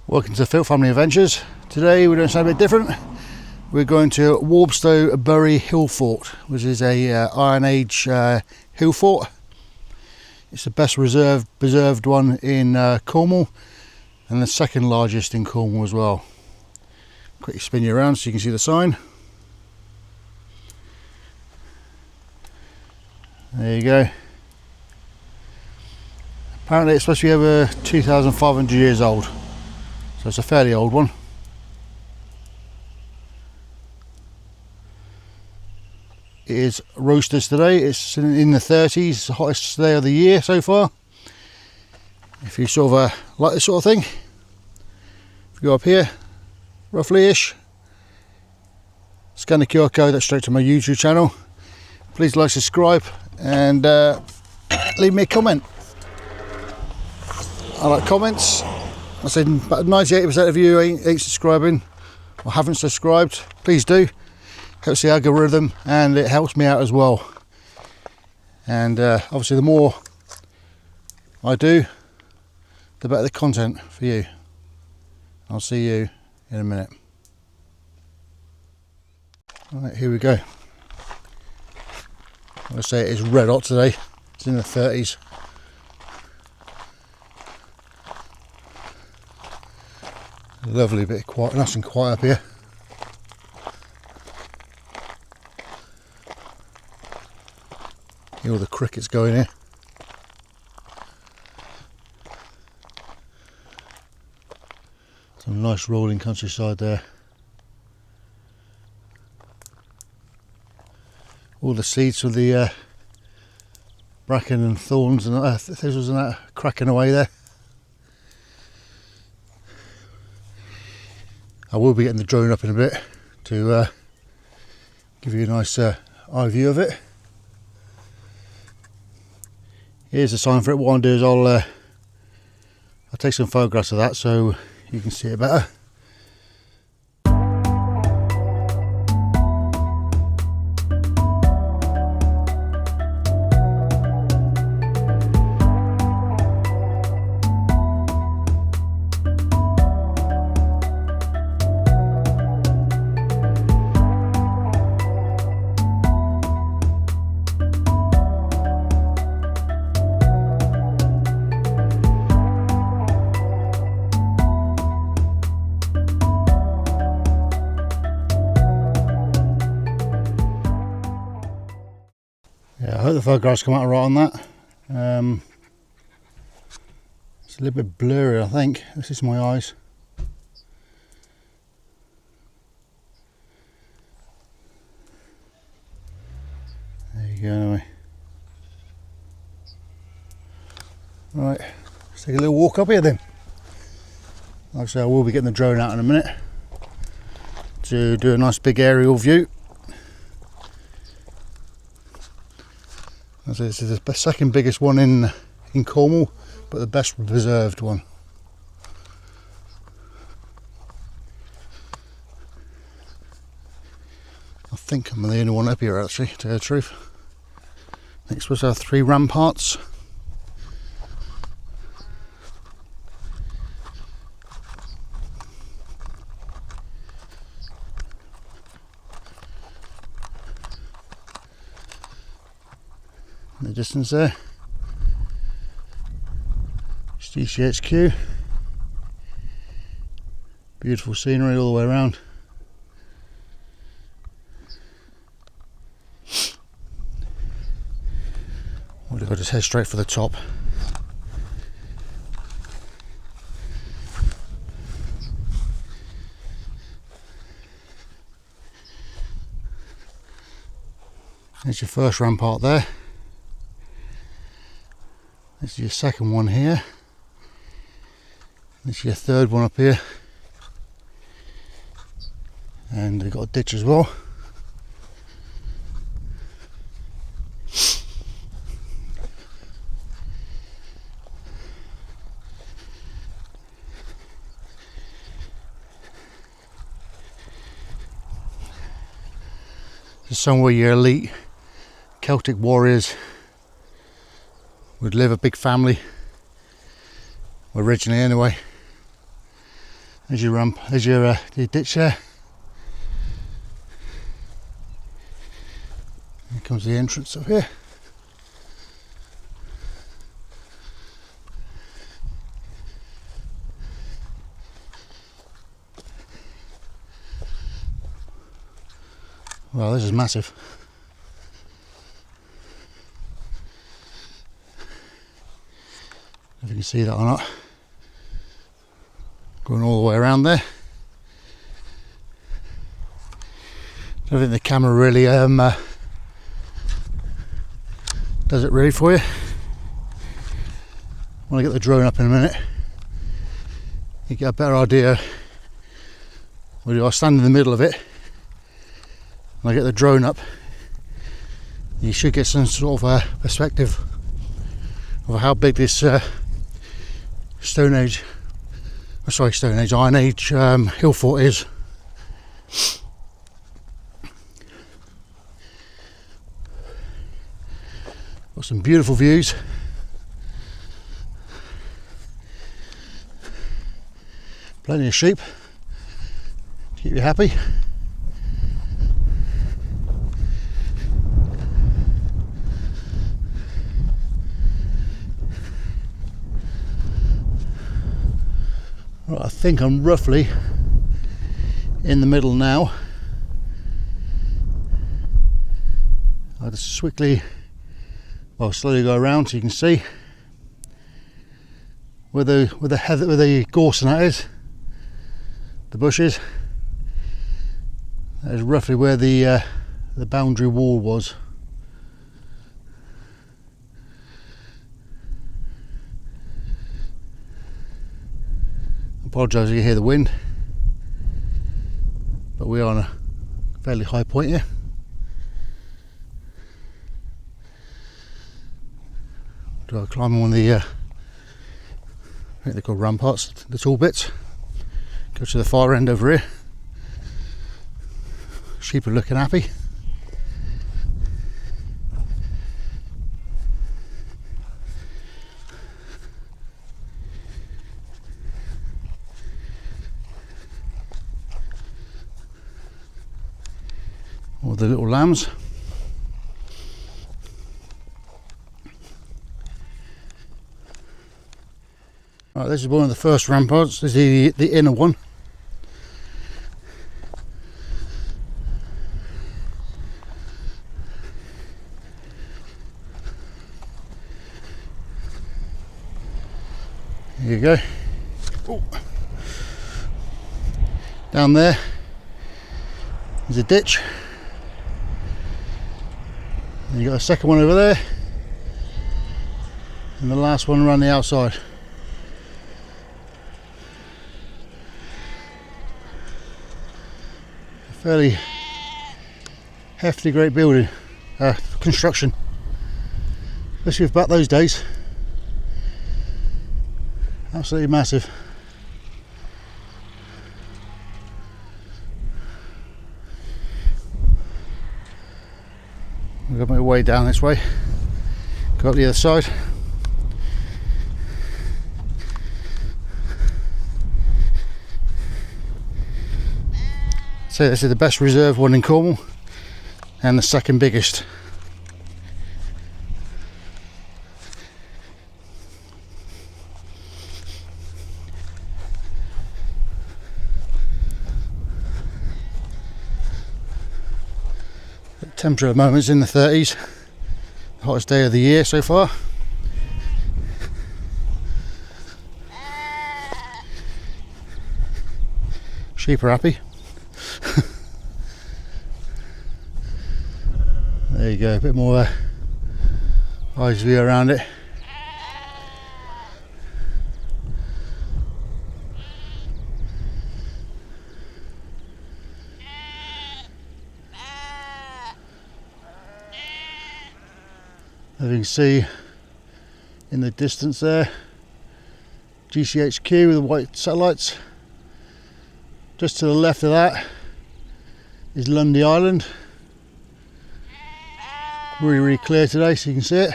Welcome to Phil Family Adventures. Today we're doing something a bit different. We're going to Warbstow Bury Hillfort, which is a Iron Age hill fort. It's the best preserved one in Cornwall, and the second largest in Cornwall as well. Quickly spin you around so you can see the sign. There you go. Apparently it's supposed to be over 2,500 years old. So it's a fairly old one. It is roasters today. It's in the 30s, the hottest day of the year so far. If you sort of like this sort of thing, if you go up here, roughly-ish, scan the QR code, that's straight to my YouTube channel. Please like, subscribe, and leave me a comment. I like comments. I said about 98% of you ain't subscribing or haven't subscribed. Please do. Helps the algorithm and it helps me out as well. And obviously the more I do, the better the content for you. I'll see you in a minute. Alright, here we go. I'm going to say it is red hot today. It's in the 30s. Lovely bit quiet, nice and quiet up here. Hear all the crickets going here. Some nice rolling countryside there. All the seeds for the bracken and thorns and thistles and that cracking away there. I will be getting the drone up in a bit to give you a nice eye view of it. Here's the sign for it. What I'll do is I'll take some photographs of that so you can see it better. Yeah, I hope the photographs come out right on that. It's a little bit blurry, I think. This is my eyes. There you go, anyway. Right, let's take a little walk up here then. Like I say, I will be getting the drone out in a minute to do a nice big aerial view. As this is the second biggest one in Cornwall, but the best preserved one. I think I'm the only one up here actually, to tell you the truth. I think it's supposed to have 3 ramparts. In the distance there, it's GCHQ. Beautiful scenery all the way around. Or if I just head straight for the top. There's your first rampart there. This is your second one here. This is your third one up here. And they've got a ditch as well. This is somewhere your elite Celtic warriors would live, a big family, originally anyway. As you the ditch there. Here comes the entrance up here. Well, this is massive. If you can see that or not. Going all the way around there. I don't think the camera really does it really for you. When I get the drone up in a minute, you get a better idea. Well, I stand in the middle of it. When I get the drone up, you should get some sort of perspective of how big this Iron Age Hillfort is. Got some beautiful views. Plenty of sheep to keep you happy. Right, I think I'm roughly in the middle now. I'll just slowly go around so you can see where the gorse and that is, the bushes. That is roughly where the boundary wall was. Apologise if you hear the wind, but we are on a fairly high point here. Do I climb one of the, I think they're called ramparts, the tall bits. Go to the far end over here. Sheep are looking happy. All the little lambs. Right, this is one of the first ramparts. This is the inner one. Here you go. Ooh. Down there is a ditch. And you got a second one over there, and the last one around the outside. A fairly hefty, great building, construction, especially about those days. Absolutely massive. I've got my way down this way, go up the other side. So this is the best reserve one in Cornwall and the second biggest. Temperature at the moment is in the 30s, the hottest day of the year so far. Sheep are happy. There you go, a bit more eyes view around it. As you can see in the distance there, GCHQ with the white satellites. Just to the left of that is Lundy Island, really clear today, so you can see it.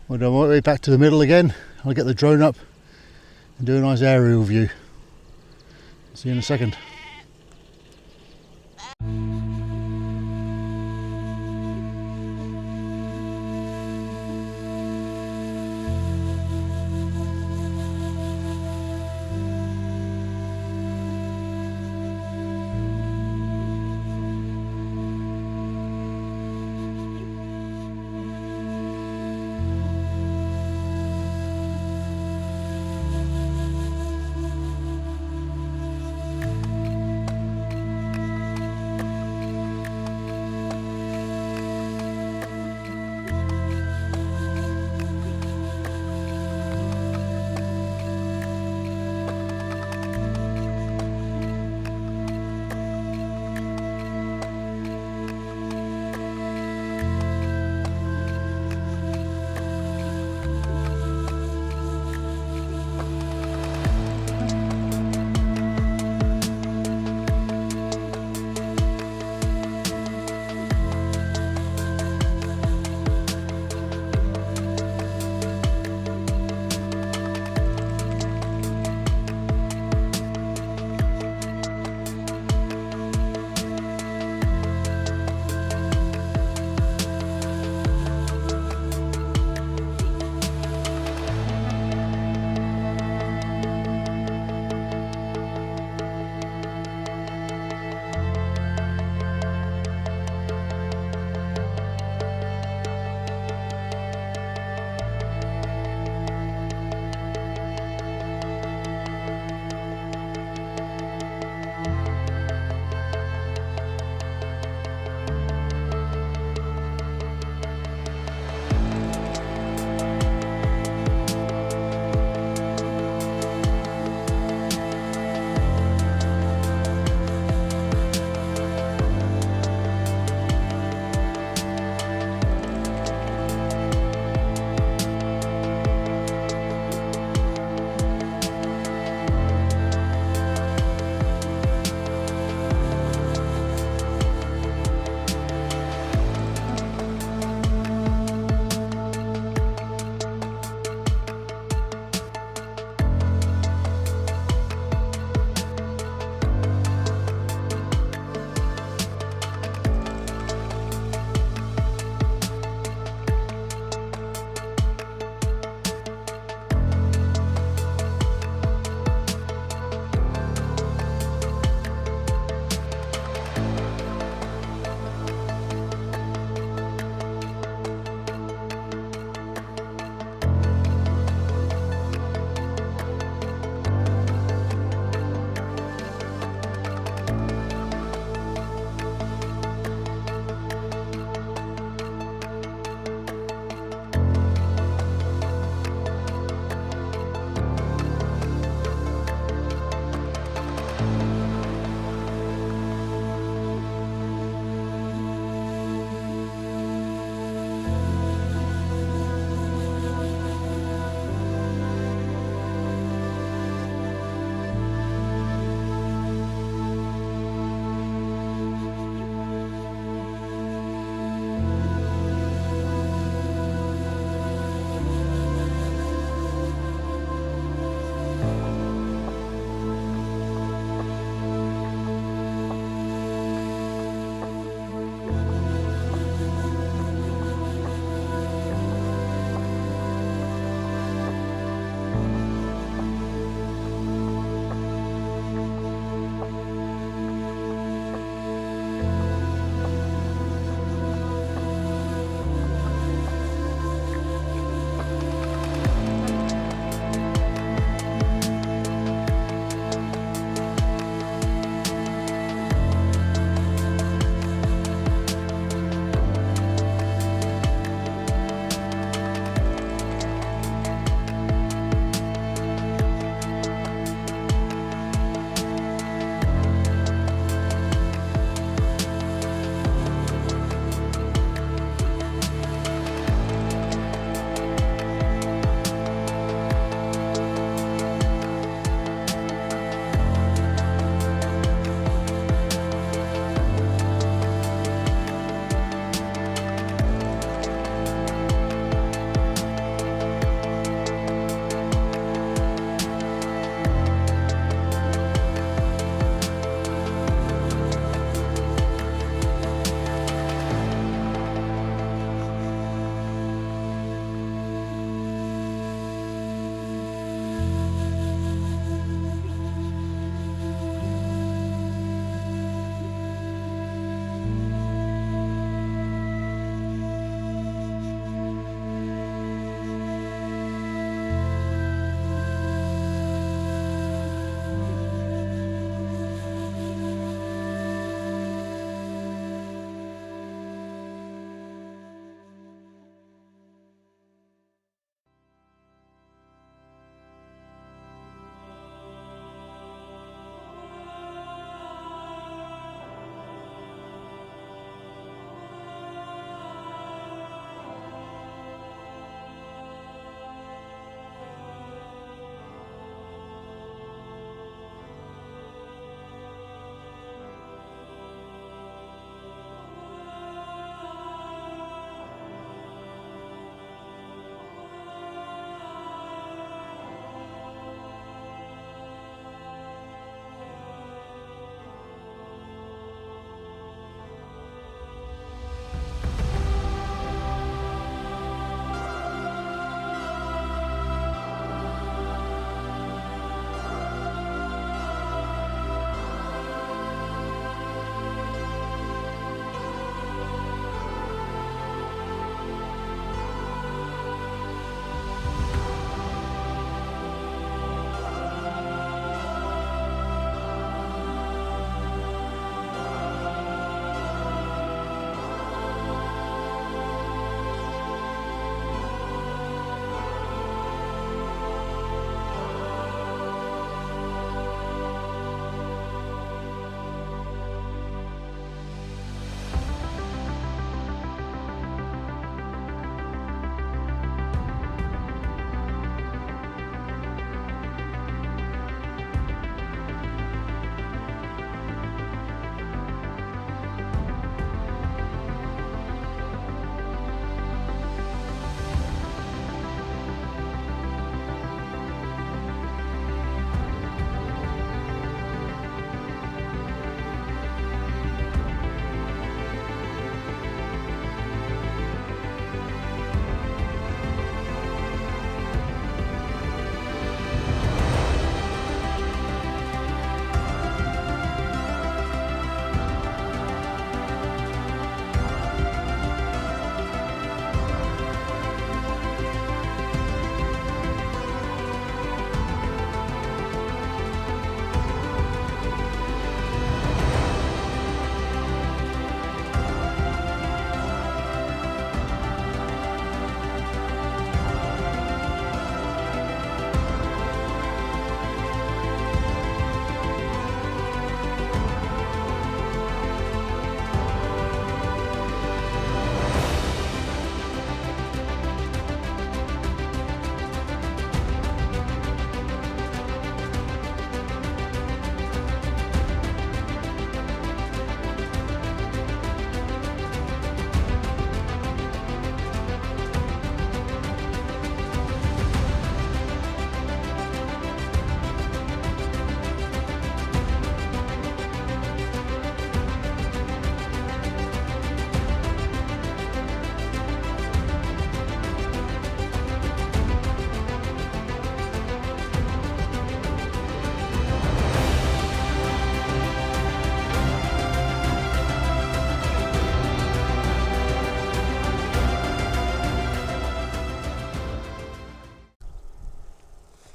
We'll go right way back to the middle again. I'll get the drone up and do a nice aerial view. See you in a second.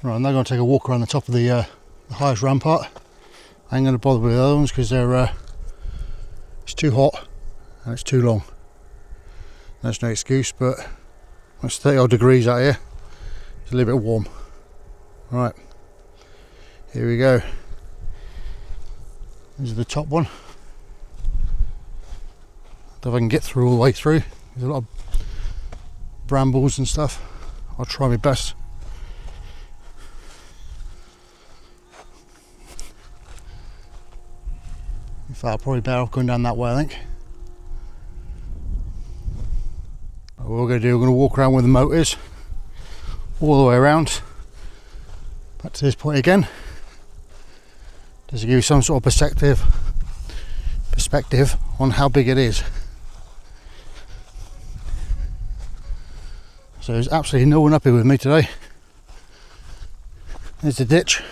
Right, I'm now going to take a walk around the top of the highest rampart. I ain't going to bother with the other ones because they're it's too hot and it's too long. That's no excuse, but it's 30 odd degrees out here. It's a little bit warm. Right, here we go. This is the top one. If I can get through all the way through. There's a lot of brambles and stuff. I'll try my best. In fact, I'll probably better off going down that way, I think. What we're going to do, we're going to walk around with the motors all the way around back to this point again, just to give you some sort of perspective on how big it is. So there's absolutely no one up here with me today. There's the ditch.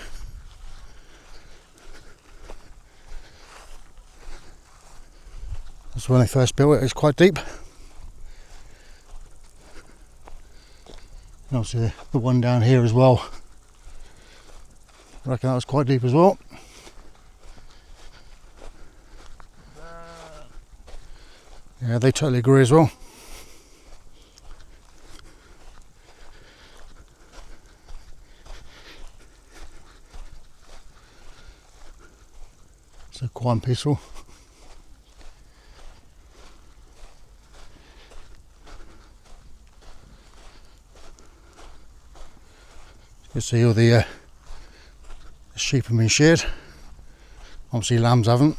That's when they first built it. It's quite deep. And obviously the one down here as well. I reckon that was quite deep as well. Yeah, they totally agree as well. So quite peaceful. You see all the sheep have been sheared. Obviously lambs haven't.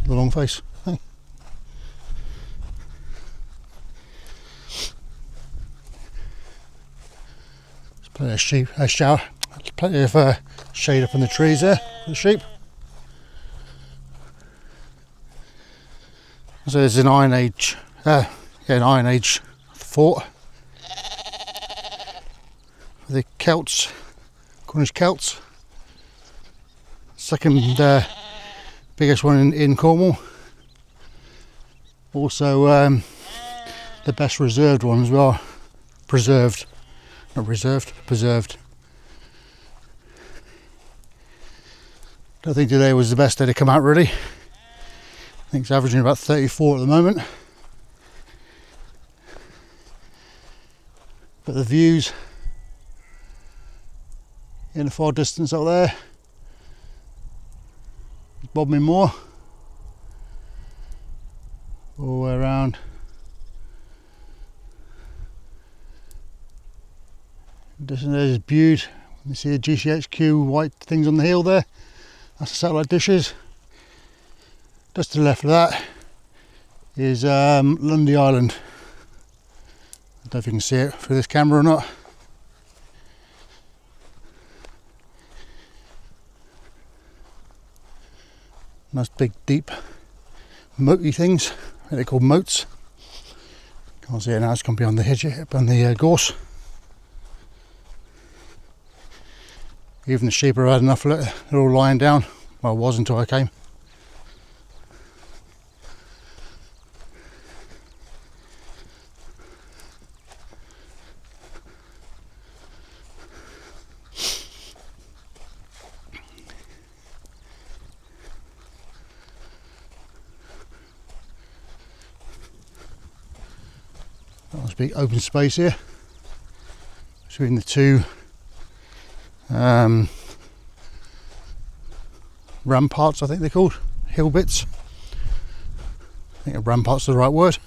The long face. Hey. There's plenty of sheep, plenty of shade up in the trees there for the sheep. So there's an Iron Age, fort. The Celts, Cornish Celts. Second biggest one in Cornwall. Also the best reserved one as well. Preserved. Not reserved, preserved. Don't think today was the best day to come out really. I think it's averaging about 34 at the moment. But the views in the far distance up there, Bodmin Moor, all the way around. There's Bude. You see the GCHQ white things on the hill there. That's the satellite dishes. Just to the left of that is Lundy Island. I don't know if you can see it through this camera or not. Nice big deep moaty things, they're called moats. Can't see it now, it's gone beyond the hedge, up on the gorse. Even the sheep have had enough of it, they're all lying down. Well, it was until I came. Nice big open space here between the two ramparts, I think they're called, hill bits. I think a rampart's the right word.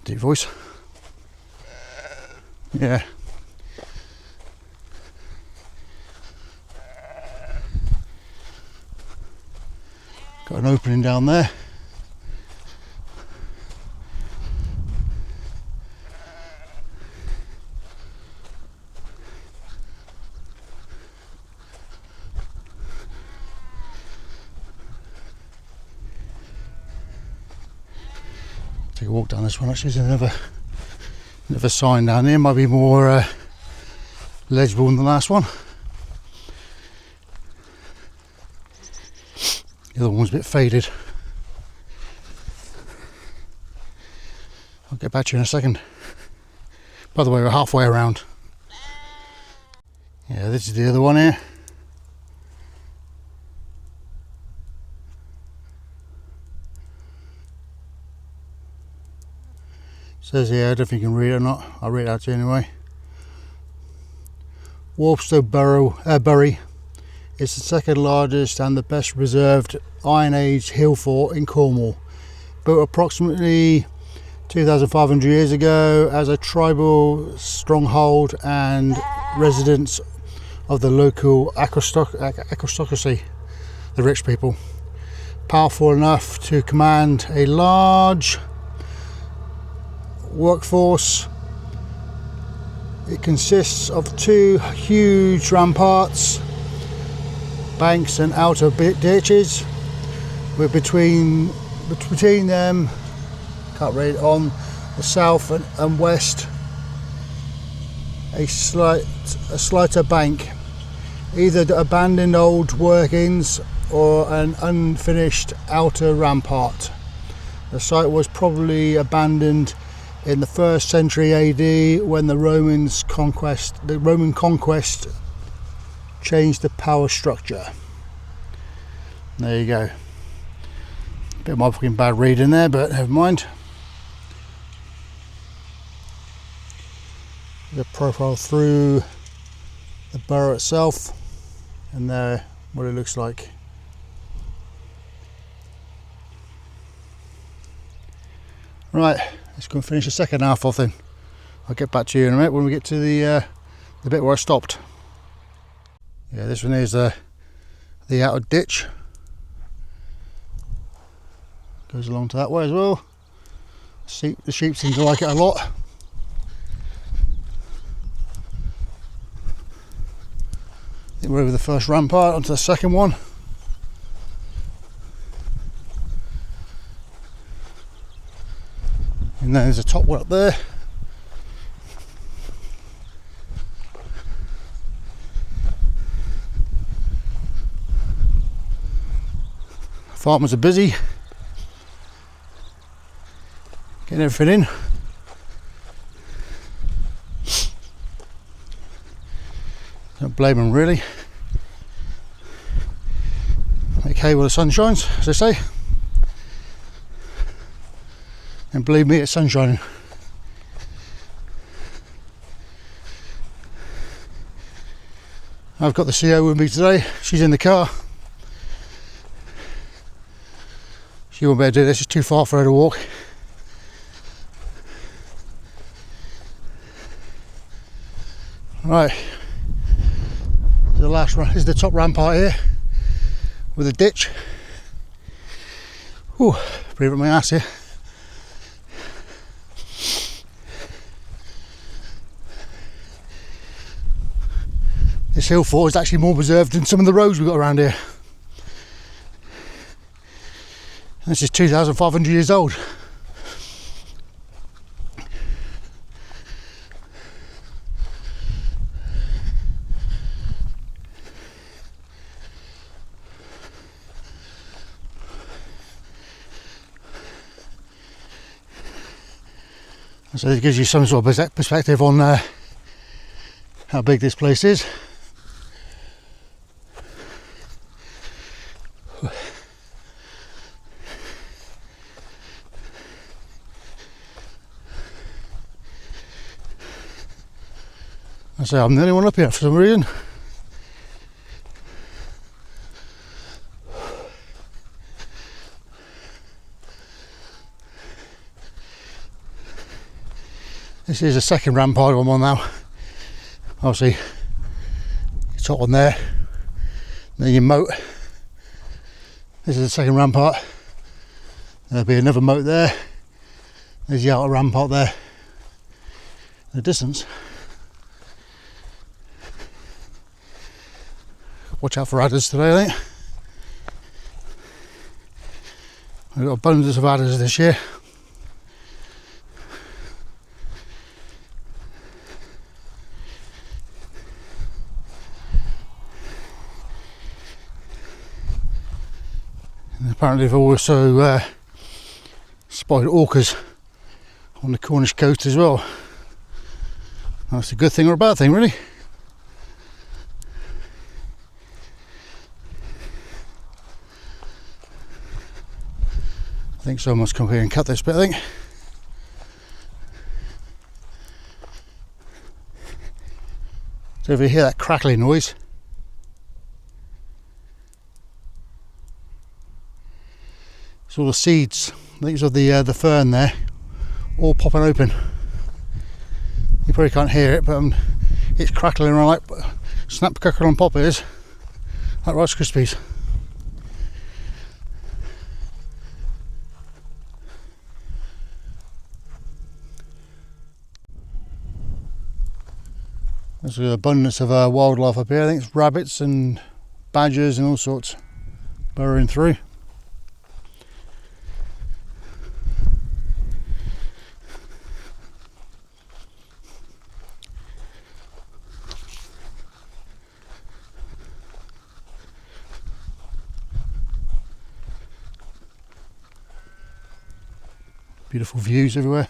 Deep voice. Yeah. Got an opening down there. Take a walk down this one, actually. There's another Another sign down there, might be more legible than the last one. The other one's a bit faded. I'll get back to you in a second. By the way, we're halfway around. Yeah, this is the other one here. Says here, I don't know if you can read it or not. I'll read it out to you anyway. Warbstow Bury is the second largest and the best preserved Iron Age hill fort in Cornwall. Built approximately 2,500 years ago as a tribal stronghold and residence of the local aristocracy, the rich people. Powerful enough to command a large workforce. It consists of two huge ramparts, banks and outer ditches, with between them, can't read, on the south and west, a slighter bank, either abandoned old workings or an unfinished outer rampart. The site was probably abandoned in the 1st century AD when the Roman conquest changed the power structure. There you go. Bit of my fucking bad reading there, but never mind. The profile through the borough itself, and there what it looks like. Right, let's go and finish the second half off then. I'll get back to you in a minute when we get to the bit where I stopped. Yeah, this one is the outer ditch. Goes along to that way as well. The sheep seem to like it a lot. I think we're over the first rampart, onto the second one. And then there's a top one up there. Farmers are busy getting everything in. Don't blame them really. Make hay while the sun shines, as they say. And believe me, it's sun shining. I've got the CO with me today. She's in the car. She won't be able to do this, it's too far for her to walk. Right, the last this is the top rampart here with a ditch. Ooh, breathe up my ass here. This hill fort is actually more preserved than some of the roads we've got around here. This is 2,500 years old. So it gives you some sort of perspective on how big this place is. I say I'm the only one up here for some reason. This is the second rampart I'm on now. Obviously, it's top one there, then your moat. This is the second rampart. There'll be another moat there. There's the outer rampart there. In the distance. Watch out for adders today, I think. We've got abundance of adders this year. And apparently they've also spotted orcas on the Cornish coast as well. That's a good thing or a bad thing, really. I think someone must come here and cut this bit, I think. So if you hear that crackling noise, it's all the seeds, I think it's of the fern there, all popping open. You probably can't hear it, but it's crackling around like snap, crackle and pop it is, like Rice Krispies. There's an abundance of wildlife up here. I think it's rabbits and badgers and all sorts burrowing through. Beautiful views everywhere.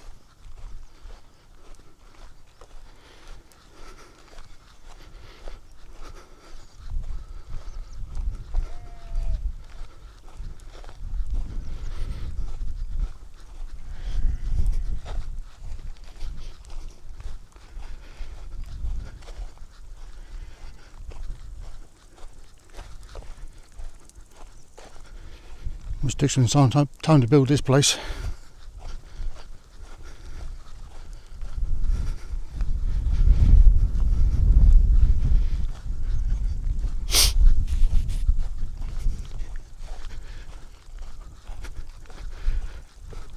Must take some time to build this place.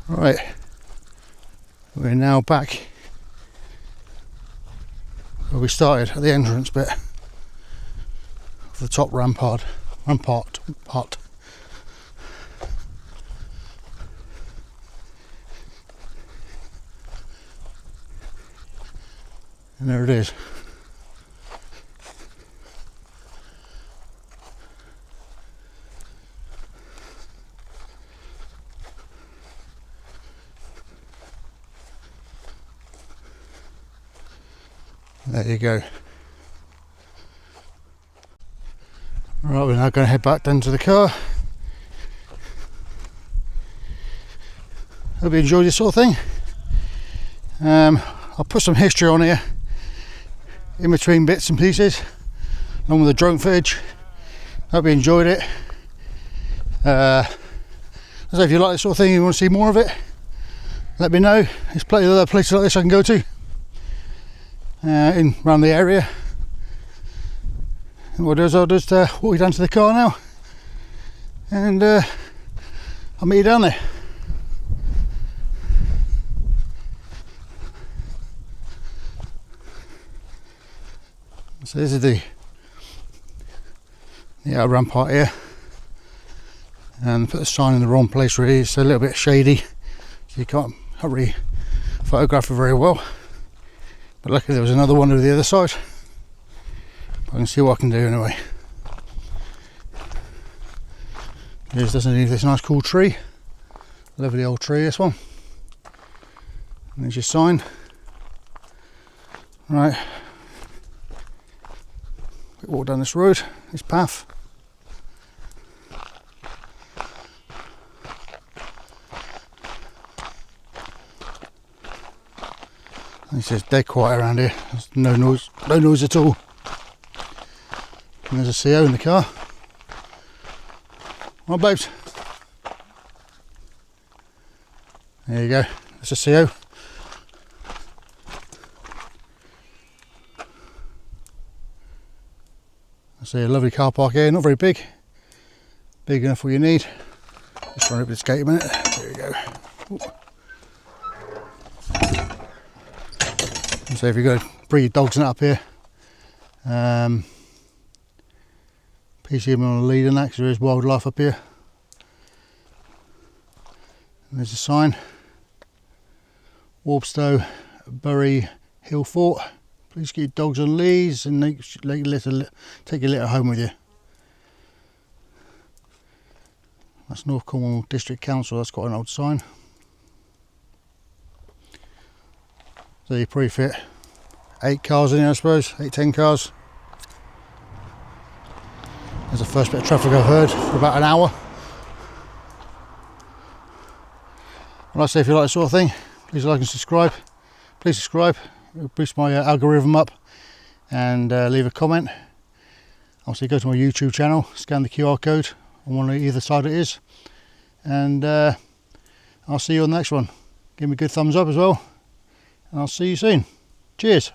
Right, we're now back where we started at the entrance bit of the top rampart. And there it is. There you go. Right, we're now going to head back down to the car. Hope you enjoyed this sort of thing. I'll put some history on here in between bits and pieces, along with the drone footage. Hope you enjoyed it. So if you like this sort of thing and you want to see more of it, let me know. There's plenty of other places like this I can go to in around the area. And what I'll do is I'll just walk you down to the car now, and I'll meet you down there. So this is the outer rampart here, and put the sign in the wrong place really. It's a little bit shady, so you can't really photograph it very well, but luckily there was another one over the other side. I can see what I can do anyway. Here's underneath this nice cool tree, lovely old tree this one, and there's your sign. Right, walk down this road, this path. It's just dead quiet around here. There's no noise at all. And there's a CO in the car. Oh, babes. There you go. That's a CO. I see a lovely car park here, not very big. Big enough for what you need. Just trying to open this gate a minute. There you go. Ooh. So if you're going to bring your dogs up here, PC them on a lead and that, because there is wildlife up here. And there's a sign. Warbstow Bury Hillfort. Please keep your dogs on leads and take your litter home with you. That's North Cornwall District Council. That's got an old sign. So you probably fit 8 cars in here, I suppose, 10 cars. There's the first bit of traffic I've heard for about an hour. And like I say, if you like this sort of thing, please like and subscribe. Please subscribe, it'll boost my algorithm up, and leave a comment. Also go to my YouTube channel, scan the QR code on either side it is, and I'll see you on the next one. Give me a good thumbs up as well, and I'll see you soon. Cheers.